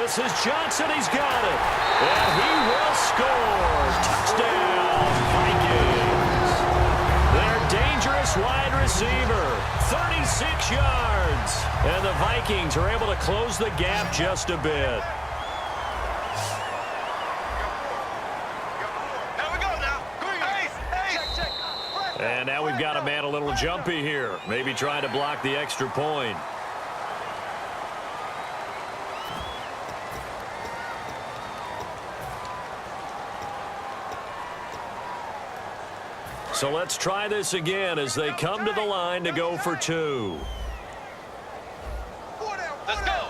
This is Johnson. He's got it. And he will score. Touchdown, Vikings. Their dangerous wide receiver, 36 yards. And the Vikings are able to close the gap just a bit. And now we've got a man a little jumpy here. Maybe trying to block the extra point. So let's try this again as they come to the line to go for two. Let's go.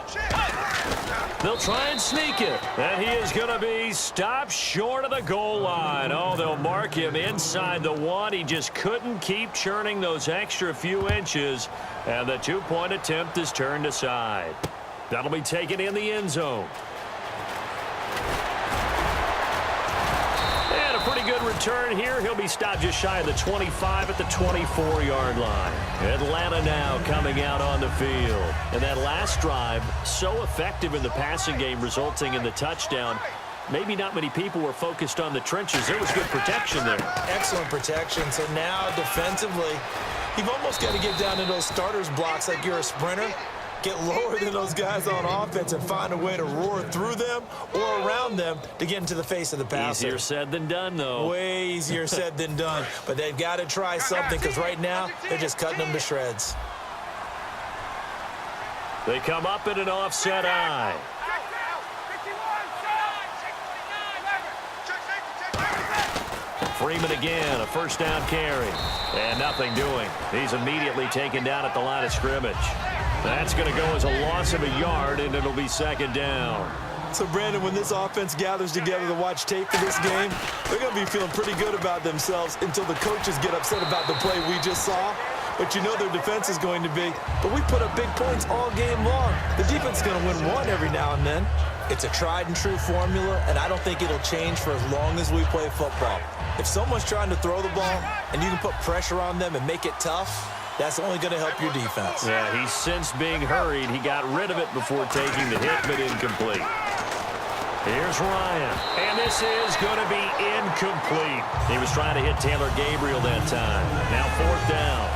They'll try and sneak it. And he is going to be stopped short of the goal line. Oh, they'll mark him inside the one. He just couldn't keep churning those extra few inches. And the two-point attempt is turned aside. That'll be taken in the end zone. And a pretty good return here. He'll be stopped just shy of the 25 at the 24-yard line. Atlanta now coming out on the field. And that last drive, so effective in the passing game, resulting in the touchdown. Maybe not many people were focused on the trenches. There was good protection there. Excellent protection. So now defensively, you've almost got to get down to those starters blocks like you're a sprinter. Get lower than those guys on offense and find a way to roar through them or around them to get into the face of the passer. Easier said than done, though. Way easier said than done. But they've got to try something because right now they're just cutting them to shreds. They come up in an offset eye. Freeman again, a first down carry. And nothing doing. He's immediately taken down at the line of scrimmage. That's going to go as a loss of a yard, and it'll be second down. So, Brandon, when this offense gathers together to watch tape for this game, they're going to be feeling pretty good about themselves until the coaches get upset about the play we just saw. But you know their defense is going to be. But we put up big points all game long. The defense is going to win one every now and then. It's a tried-and-true formula, and I don't think it'll change for as long as we play football. If someone's trying to throw the ball and you can put pressure on them and make it tough, that's only going to help your defense. Yeah, he's since being hurried. He got rid of it before taking the hit, but incomplete. Here's Ryan, and this is going to be incomplete. He was trying to hit Taylor Gabriel that time. Now fourth down.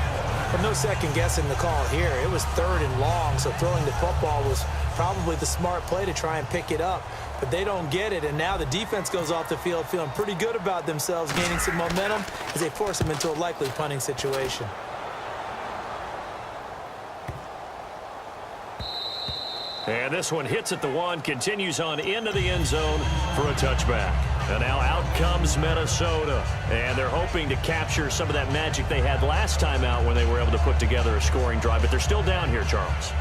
But no second guessing the call here. It was third and long, so throwing the football was probably the smart play to try and pick it up. But they don't get it, and now the defense goes off the field feeling pretty good about themselves, gaining some momentum as they force them into a likely punting situation. And this one hits at the one, continues on into the end zone for a touchback. And now out comes Minnesota. And they're hoping to capture some of that magic they had last time out when they were able to put together a scoring drive. But they're still down here, Charles.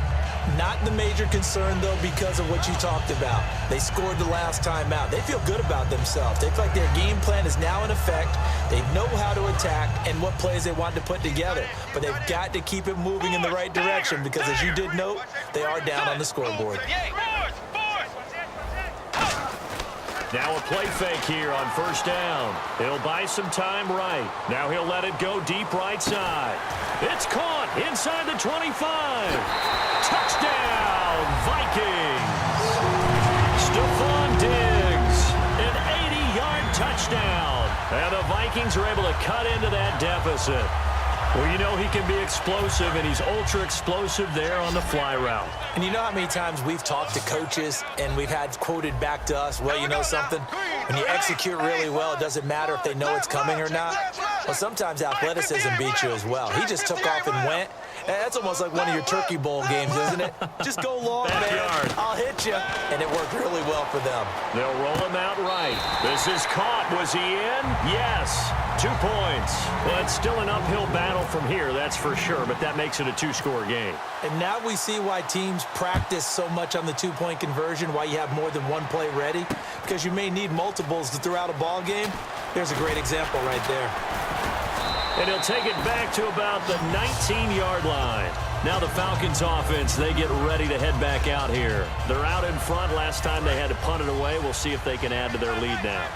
Not the major concern, though, because of what you talked about. They scored the last time out. They feel good about themselves. They feel like their game plan is now in effect. They know how to attack and what plays they want to put together. But they've got to keep it moving in the right direction because, as you did note, they are down on the scoreboard. Now a play fake here on first down. He'll buy some time right. Now he'll let it go deep right side. It's caught inside the 25. Touchdown, Vikings. Stephon Diggs, an 80-yard touchdown. And the Vikings are able to cut into that deficit. Well, you know he can be explosive, and he's ultra-explosive there on the fly route. And you know how many times we've talked to coaches and we've had quoted back to us, well, you know something? When you execute really well, it doesn't matter if they know it's coming or not. Well, sometimes athleticism beats you as well. He just took off and went. That's almost like one of your Turkey Bowl games, isn't it? Just go long, man. I'll hit you. And it worked really well for them. They'll roll him out right. This is caught. Was he in? Yes. 2 points. Well, it's still an uphill battle from here, that's for sure, but that makes it a two-score game. And now we see why teams practice so much on the two-point conversion, why you have more than one play ready, because you may need multiples throughout a ball game. There's a great example right there. And he'll take it back to about the 19-yard line. Now the Falcons offense, they get ready to head back out here. They're out in front. Last time they had to punt it away. We'll see if they can add to their lead now.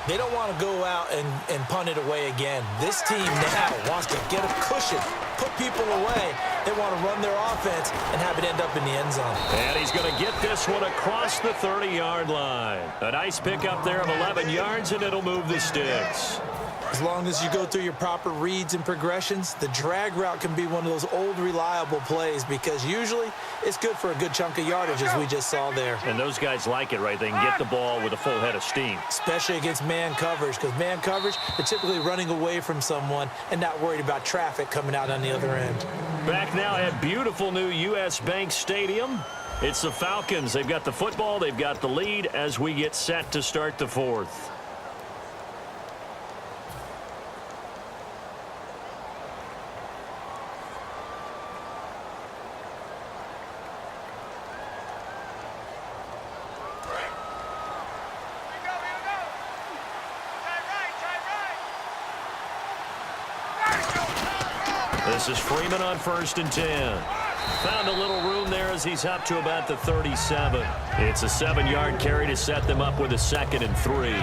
They don't want to go out and punt it away again. This team now wants to get a cushion, put people away. They want to run their offense and have it end up in the end zone. And he's going to get this one across the 30-yard line. A nice pickup there of 11 yards, and it'll move the sticks. As long as you go through your proper reads and progressions, the drag route can be one of those old reliable plays because usually it's good for a good chunk of yardage, as we just saw there. And those guys like it, right? They can get the ball with a full head of steam. Especially against man coverage, because man coverage, they're typically running away from someone and not worried about traffic coming out on the other end. Back now at beautiful new U.S. Bank Stadium. It's the Falcons. They've got the football. They've got the lead as we get set to start the fourth. This is Freeman on 1st and 10. Found a little room there as he's up to about the 37. It's a 7-yard carry to set them up with a 2nd and 3.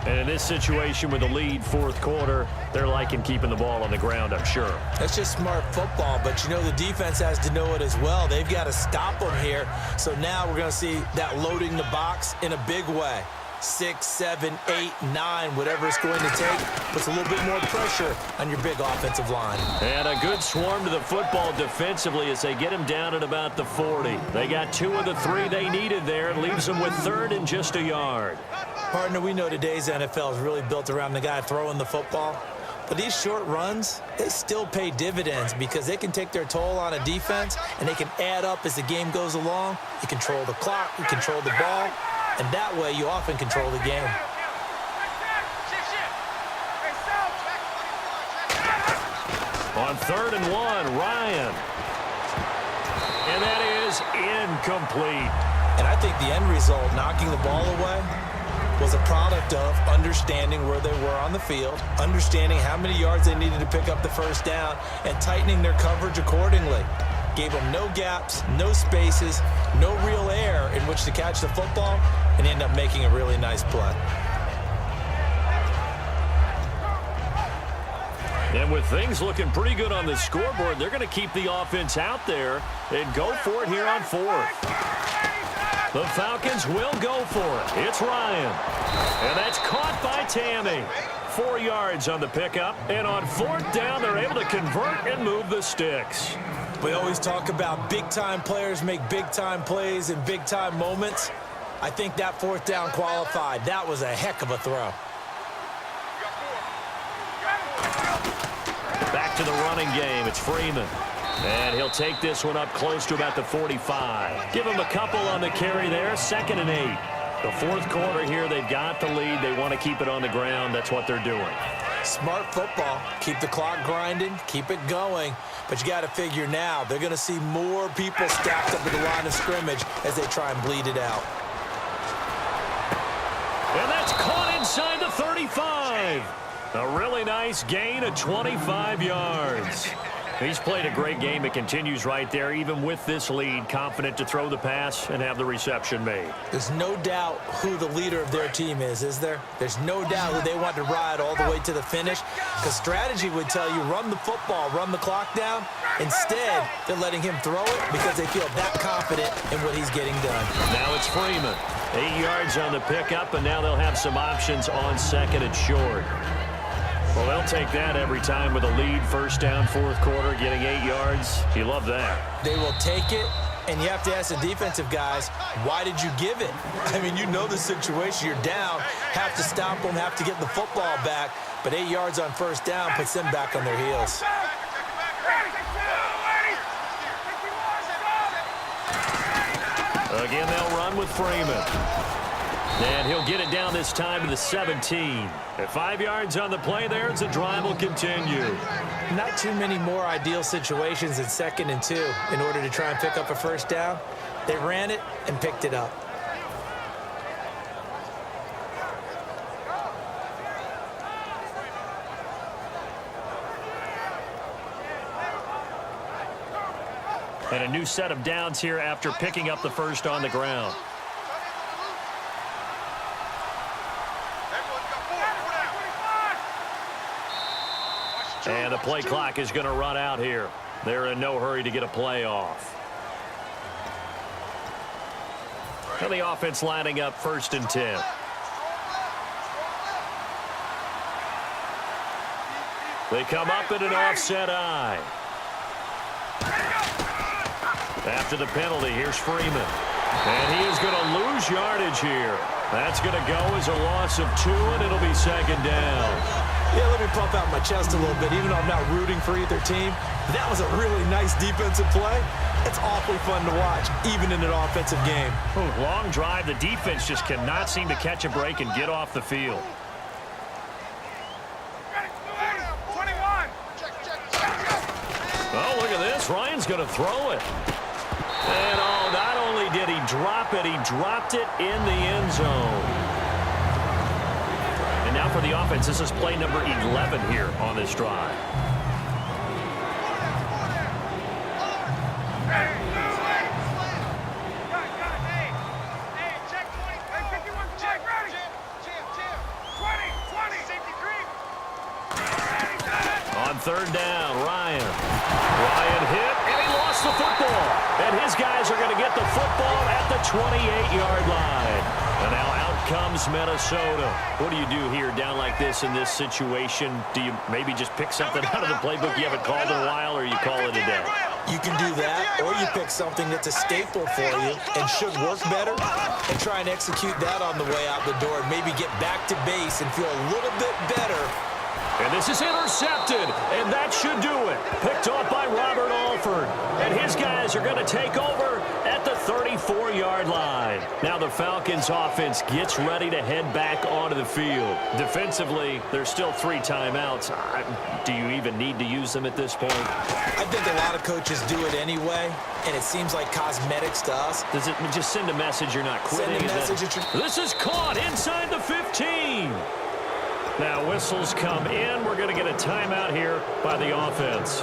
And in this situation with the lead 4th quarter, they're liking keeping the ball on the ground, I'm sure. That's just smart football, but you know the defense has to know it as well. They've got to stop them here. So now we're going to see that loading the box in a big way. 6, 7, 8, 9, whatever it's going to take, puts a little bit more pressure on your big offensive line. And a good swarm to the football defensively as they get him down at about the 40. They got 2 of the 3 they needed there. It leaves them with 3rd and just a yard. Partner, we know today's NFL is really built around the guy throwing the football. But these short runs, they still pay dividends because they can take their toll on a defense and they can add up as the game goes along. You control the clock, you control the ball. And that way, you often control the game. On 3rd and 1, Ryan. And that is incomplete. And I think the end result, knocking the ball away, was a product of understanding where they were on the field, understanding how many yards they needed to pick up the first down, and tightening their coverage accordingly. Gave them no gaps, no spaces, no real air in which to catch the football, and end up making a really nice play. And with things looking pretty good on the scoreboard, they're going to keep the offense out there and go for it here on 4th. The Falcons will go for it. It's Ryan. And that's caught by Tammy. 4 yards on the pickup. And on 4th down, they're able to convert and move the sticks. We always talk about big-time players make big-time plays in big-time moments. I think that 4th down qualified. That was a heck of a throw. Back to the running game. It's Freeman. And he'll take this one up close to about the 45. Give him a couple on the carry there. 2nd and 8. The 4th quarter here, they've got the lead. They want to keep it on the ground. That's what they're doing. Smart football. Keep the clock grinding. Keep it going. But you got to figure now, they're going to see more people stacked up at the line of scrimmage as they try and bleed it out. And that's caught inside the 35. A really nice gain of 25 yards. He's played a great game. It continues right there, even with this lead, confident to throw the pass and have the reception made. There's no doubt who the leader of their team is there? There's no doubt who they want to ride all the way to the finish, because strategy would tell you run the football, run the clock down. Instead, they're letting him throw it because they feel that confident in what he's getting done. Now it's Freeman. 8 yards on the pickup, and now they'll have some options on 2nd and short. Well, they'll take that every time with a lead. 1st down, 4th quarter, getting 8 yards. You love that. They will take it, and you have to ask the defensive guys, why did you give it? I mean, you know the situation. You're down, have to stop them, have to get the football back, but 8 yards on 1st down puts them back on their heels. Again, they'll run with Freeman. And he'll get it down this time to the 17. At 5 yards on the play there, as the drive will continue. Not too many more ideal situations than 2nd and 2 in order to try and pick up a 1st down. They ran it and picked it up. And a new set of downs here after picking up the 1st on the ground. And the play clock is going to run out here. They're in no hurry to get a play off. And the offense lining up 1st and 10. They come up in an offset eye. After the penalty, here's Freeman. And he is going to lose yardage here. That's going to go as a loss of 2, and it'll be 2nd down. Yeah, let me pump out my chest a little bit. Even though I'm not rooting for either team, that was a really nice defensive play. It's awfully fun to watch, even in an offensive game. Ooh, long drive. The defense just cannot seem to catch a break and get off the field. Oh, look at this. Ryan's going to throw it. And, oh, not only did he drop it, he dropped it in the end zone. And now for the offense, this is play number 11 here on this drive. On 3rd down, Ryan hit, and he lost the football. And his guys are going to get the football at the 28-yard line. And now out comes Minnesota. What do you do here down like this in this situation? Do you maybe just pick something out of the playbook you haven't called in a while, or you call it a day? You can do that, or you pick something that's a staple for you and should work better and try and execute that on the way out the door and maybe get back to base and feel a little bit better. And this is intercepted, and that should do it. Picked off by Robert Alford. And his guys are going to take over at the 34-yard line. Now the Falcons offense gets ready to head back onto the field. Defensively, there's still 3 timeouts. Do you even need to use them at this point? I think a lot of coaches do it anyway, and it seems like cosmetics to us. Does it just send a message you're not quitting? Send a message. This is caught inside the 15. Now whistles come in. We're going to get a timeout here by the offense.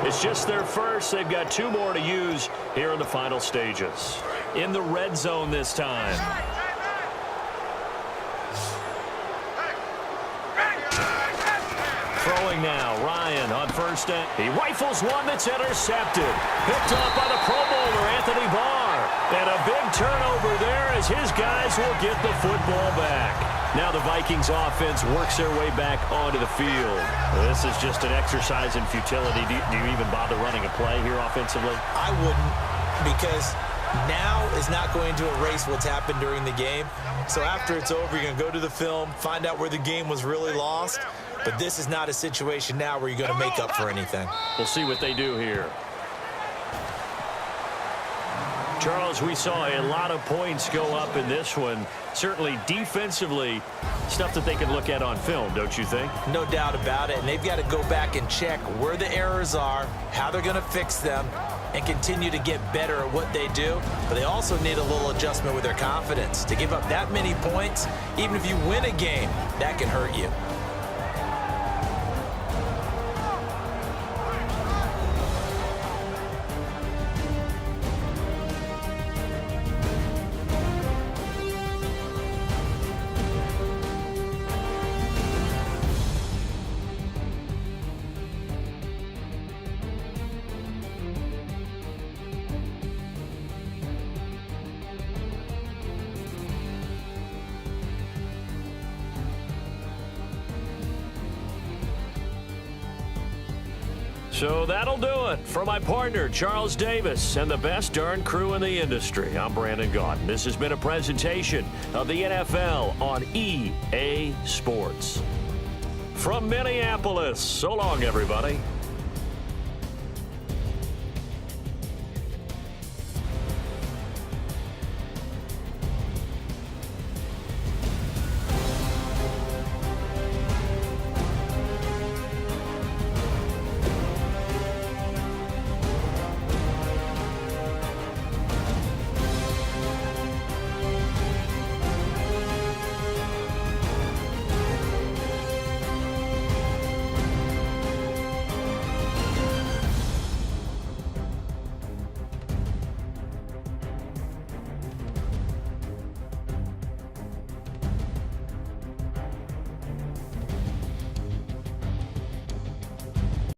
It's just their first. They've got 2 more to use here in the final stages. In the red zone this time. Throwing now, Ryan on 1st down. He rifles one that's intercepted. Picked up by the Pro Bowler, Anthony Barr. And a big turnover there as his guys will get the football back. Now the Vikings offense works their way back onto the field. This is just an exercise in futility. Do you even bother running a play here offensively? I wouldn't, because now is not going to erase what's happened during the game. So after it's over, you're going to go to the film, find out where the game was really lost. But this is not a situation now where you're going to make up for anything. We'll see what they do here. Charles, we saw a lot of points go up in this one. Certainly defensively, stuff that they can look at on film, don't you think? No doubt about it. And they've got to go back and check where the errors are, how they're going to fix them, and continue to get better at what they do. But they also need a little adjustment with their confidence. To give up that many points, even if you win a game, that can hurt you. So that'll do it. For my partner, Charles Davis, and the best darn crew in the industry, I'm Brandon Gaudin. This has been a presentation of the NFL on EA Sports. From Minneapolis, so long, everybody.